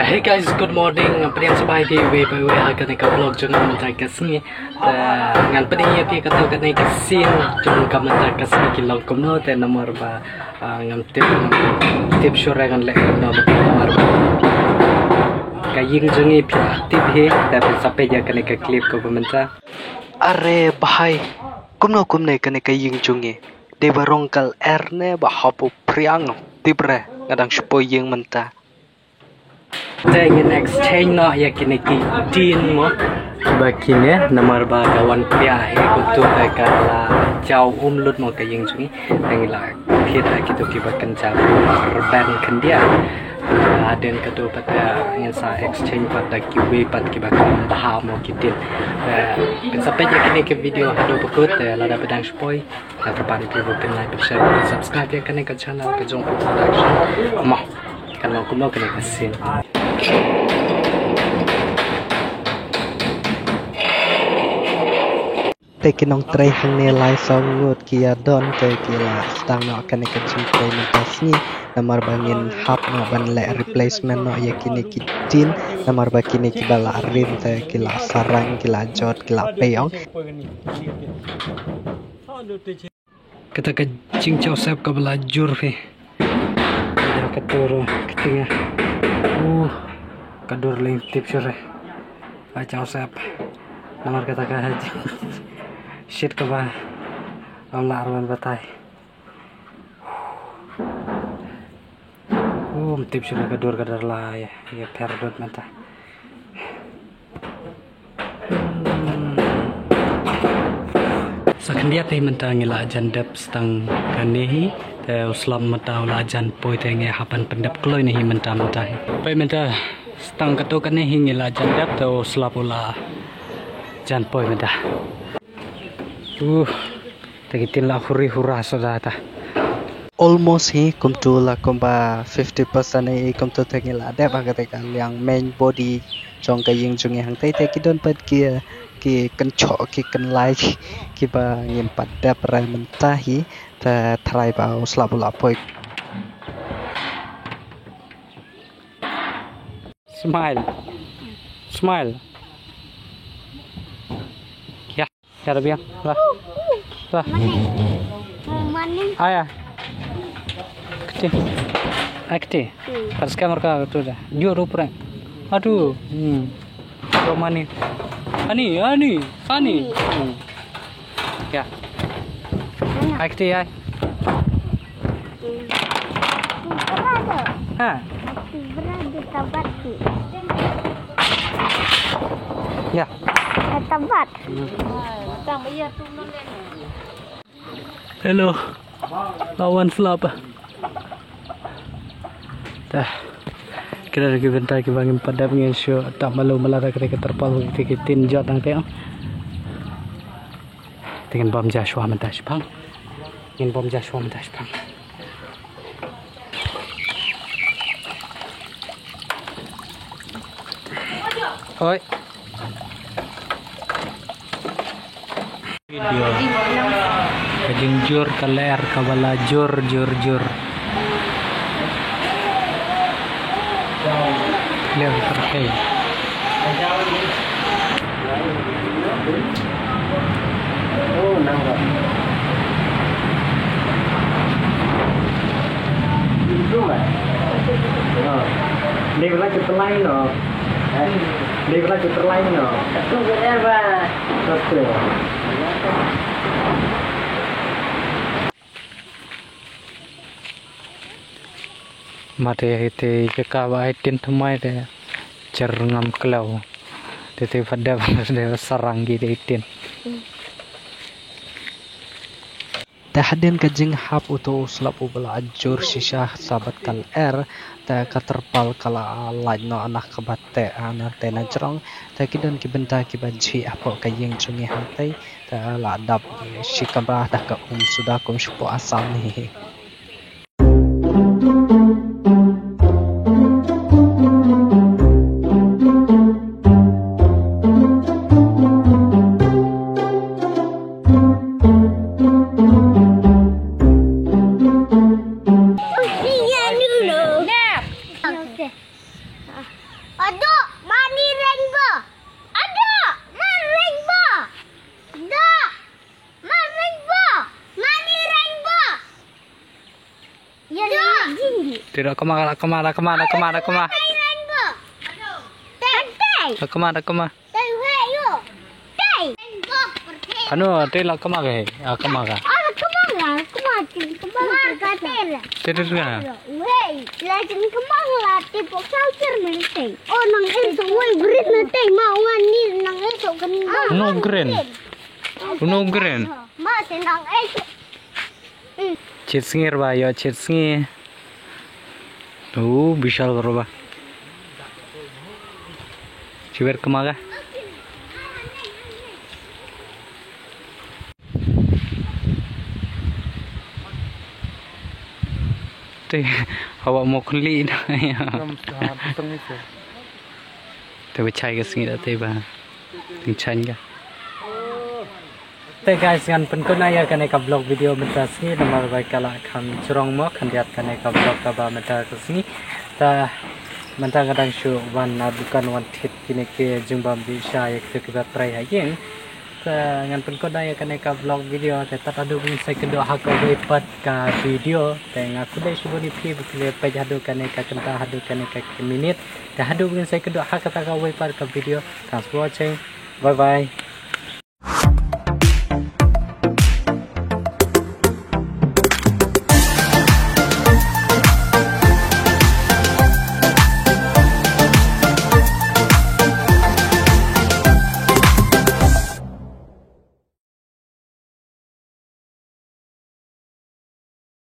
Hey guys, good morning. Priyan sabay di we akan ika vlog jung mentai kasni. Ngan pedi ti kata kan ika scene jung ka mentai kasni kilong kumno te nomor ba ngam tip sure ngan le nomor ba. Kaying jungi pi aktif he tapi sampai ja kan ika clip ko mentai. Are bahai kumno kan ika ying jungi. De barongkal erne ba hapu priang tibre ngadang shupo ying mentai. Dengan exchange no ya kini tin mo bakine nomor ba kawan pia he kutu kala jauh lut mo kayeng jungi tengila kita gitu kibakan jauh ban kendia aden kedu pada insa exchange pada kiwe pat kibakan baham mo kitin sampai je kini ke video hado bekut lada pedang spoi terpadu di bukan like share subscribe ya kini ke channel ke jong production mo kalau kumo kini kesin Tekinong tray hang nilai songut kia don ke kila stang no akan ikan cingkoi mentasni namar bangin hap no ban le replacement no yakini kitin namar bakini kibala rin te kila sarang kila jot kila peong kata ke cingcau sep ke belajur fe ada keturu ketingah kadur ling tip sure acau sep namar kata ke haji shit ke bah Allah arwan batai tip sure kadur kadar lah ya perdot mata sakendia te mentang ngila jandap stang kanehi te uslam mata ula jan poi te nge hapan pendap kloi nehi mentang pe menta stang kato kanehi ngila jandap te uslap ula jan poi menta tagitin la huri hura sodata almost he come to la komba 50% e come to tengila de bagatekan yang main body jong kaying jungi hang tai te kidon pad kia ki kencok ki kenlai ki ba ngim pada pra mentahi ta try ba uslap ula poi smile Cara biang, lah. Ayah, kete, harus kamar kau tu dah. Jauh rupa. Aduh, romani, ani. Ya, kete ya. Ya. Tempat. Hello, lawan selapa. Dah, kita lagi bentar kita bangin pada pengen show tak malu melara kita terpalu kita tinjau tang teng. Dengan bom Joshua mentas bang, dengan bom Joshua mentas bang. Oi. Video kejunjur keler kabala jur lihat terkait dia bilang kita lain loh dia bilang kita lain loh itu berapa betul mate hite ke kawa itin thumai de cerngam klau tete pada de sarang gi de itin tahden kajing hap uto uslap ubala ajur shisha sabat kal ta katerpal kala no anak kabate ana tena cerong ta kidan kibenta kibanji apo kayeng jungi hantai ta la dap shikamra ta ka sudah kum shupo asam ni Tidak kemana. Anu, tidak kemana? Kemana? Tidak kan? No green. Citsngir ba yo citsngi. Bishal berubah. Ciber kemana? Hawa mau kuli na ya. Tapi cai ke sini dah tiba. Tingcan ga. Te guys kan penkuna ya kan eka vlog video menta sini nomor baik kala kan curang mo kan lihat kan eka vlog kaba menta ke sini. Ta menta kadang show wan bukan wan tit kini ke jumpa bisa ya kita try aja. Ngan penkuna ya kan eka vlog video tetap ada pun saya kedua hak wepat ka video teng aku dai subuh ni pi bukle paj hadu kan eka kenta hadu kan eka minit dah hadu pun saya kedua hak kata ka wepat ka video thanks for watching, bye bye.